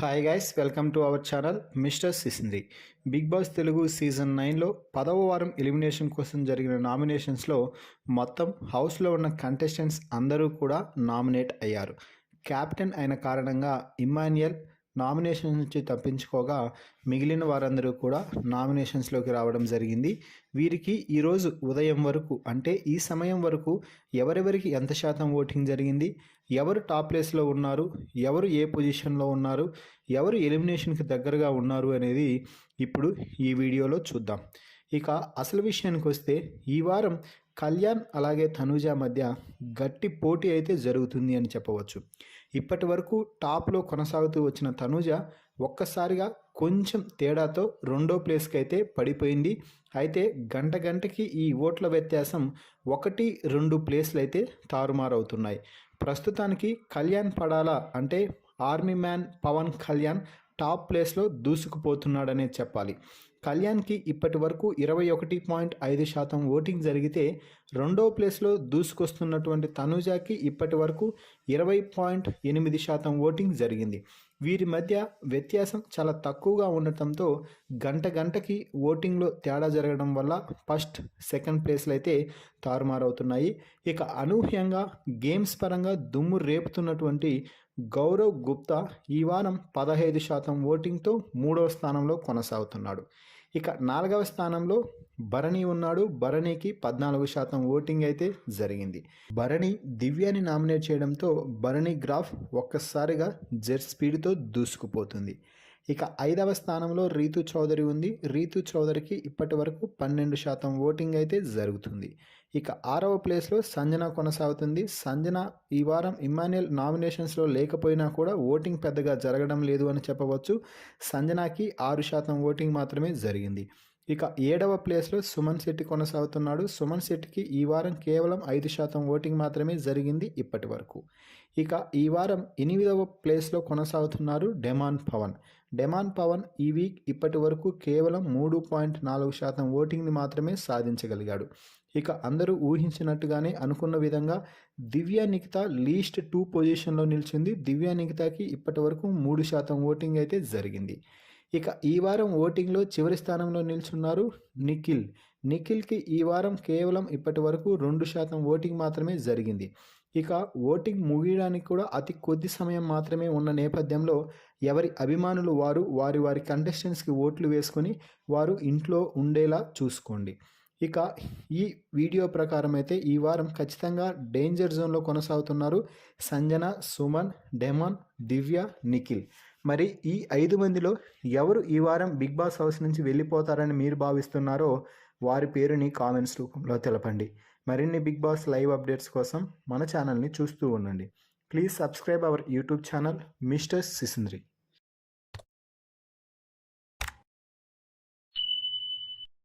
Hi guys, welcome to our channel mister Sisindri. Big boss Telugu season 9లో 10వ వారం elimination కోసం జరిగిన నామినేషన్స్లో మొత్తం హౌస్లో ఉన్న కంటెస్టెంట్స్ అందరూ కూడా నామినేట్ అయ్యారు. క్యాప్టెన్ అయిన కారణంగా ఇమ్మాన్యుయల్ నామినేషన్ నుంచి తప్పించుకోగా మిగిలిన వారందరూ కూడా నామినేషన్స్లోకి రావడం జరిగింది. వీరికి ఈరోజు ఉదయం వరకు అంటే ఈ సమయం వరకు ఎవరెవరికి ఎంత శాతం ఓటింగ్ జరిగింది, ఎవరు టాప్ ప్లేస్లో ఉన్నారు, ఎవరు ఏ పొజిషన్లో ఉన్నారు, ఎవరు ఎలిమినేషన్కి దగ్గరగా ఉన్నారు అనేది ఇప్పుడు ఈ వీడియోలో చూద్దాం. ఇక అసలు విషయానికి వస్తే ఈ వారం కళ్యాణ్ అలాగే తనూజ మధ్య గట్టి పోటీ అయితే జరుగుతుంది అని చెప్పవచ్చు. ఇప్పటి వరకు టాప్లో కొనసాగుతూ వచ్చిన తనూజ ఒక్కసారిగా కొంచెం తేడాతో రెండో ప్లేస్కి అయితే పడిపోయింది. అయితే గంటకి ఈ ఓట్ల వ్యత్యాసం 1-2 ప్లేస్లు అయితే తారుమారవుతున్నాయి. ప్రస్తుతానికి కళ్యాణ్ పడాలా అంటే army man Pawan Kalyan top ప్లేస్లో దూసుకుపోతున్నాడనే చెప్పాలి. కళ్యాణ్కి ఇప్పటి వరకు 21.5% ఓటింగ్ జరిగితే రెండో ప్లేస్లో దూసుకొస్తున్నటువంటి తనూజాకి ఇప్పటి వరకు 20.8% ఓటింగ్ జరిగింది. వీరి మధ్య వ్యత్యాసం చాలా తక్కువగా ఉండటంతో గంటకి ఓటింగ్లో తేడా జరగడం వల్ల ఫస్ట్ సెకండ్ ప్లేస్లు అయితే తారుమారవుతున్నాయి. ఇక అనూహ్యంగా గేమ్స్ పరంగా దుమ్ము రేపుతున్నటువంటి గౌరవ్ గుప్తా ఈ వారం 15% ఓటింగ్తో 3వ స్థానంలో కొనసాగుతున్నాడు. ఇక 4వ స్థానంలో భరణి ఉన్నాడు. భరణికి 14% ఓటింగ్ అయితే జరిగింది. భరణి దివ్యాని నామినేట్ చేయడంతో భరణి గ్రాఫ్ ఒక్కసారిగా జెట్ స్పీడ్తో దూసుకుపోతుంది. ఇక 5వ స్థానంలో రీతు చౌదరి ఉంది. రీతు చౌదరికి ఇప్పటి వరకు 12% ఓటింగ్ అయితే జరుగుతుంది. ఇక 6వ ప్లేస్లో సంజన కొనసాగుతుంది. సంజన ఈ వారం ఇమ్మాన్యుయల్ నామినేషన్స్లో లేకపోయినా కూడా ఓటింగ్ పెద్దగా జరగడం లేదు అని చెప్పవచ్చు. సంజనాకి 6% ఓటింగ్ మాత్రమే జరిగింది. ఇక 7వ ప్లేస్లో సుమన్ శెట్టి కొనసాగుతున్నాడు. సుమన్ శెట్టికి ఈ వారం కేవలం 5% ఓటింగ్ మాత్రమే జరిగింది ఇప్పటి వరకు. ఇక ఈ వారం 8వ ప్లేస్లో కొనసాగుతున్నారు డెమాన్ పవన్. డెమాన్ పవన్ ఈ వీక్ ఇప్పటి వరకు కేవలం 3.4% ఓటింగ్ని మాత్రమే సాధించగలిగాడు. ఇక అందరూ ఊహించినట్టుగానే అనుకున్న విధంగా దివ్య నిఖిత లీస్ట్ 2 పొజిషన్లో నిలిచింది. దివ్య నిఖితకి ఇప్పటి వరకు 3% ఓటింగ్ అయితే జరిగింది. ఇక ఈ వారం ఓటింగ్లో చివరి స్థానంలో నిల్చున్నారు నిఖిల్. నిఖిల్కి ఈ వారం కేవలం ఇప్పటి వరకు 2% ఓటింగ్ మాత్రమే జరిగింది. ఇక ఓటింగ్ ముగియడానికి కూడా అతి కొద్ది సమయం మాత్రమే ఉన్న నేపథ్యంలో ఎవరి అభిమానులు వారు వారి కంటెస్టెంట్స్కి ఓట్లు వేసుకొని వారు ఇంట్లో ఉండేలా చూసుకోండి. ఇక ఈ వీడియో ప్రకారం అయితే ఈ వారం ఖచ్చితంగా డేంజర్ జోన్లో కొనసాగుతున్నారు సంజన, సుమన్, డెమాన్, దివ్య, నిఖిల్. మరి ఈ 5 మందిలో ఎవరు ఈ వారం బిగ్ బాస్ హౌస్ నుంచి వెళ్ళిపోతారని మీరు భావిస్తున్నారో వారి పేరుని కామెంట్స్ రూపంలో తెలపండి. మరిన్ని బిగ్ బాస్ లైవ్ అప్డేట్స్ కోసం మన ఛానల్ని చూస్తూ ఉండండి. Please subscribe our YouTube channel mister సిసింద్రి.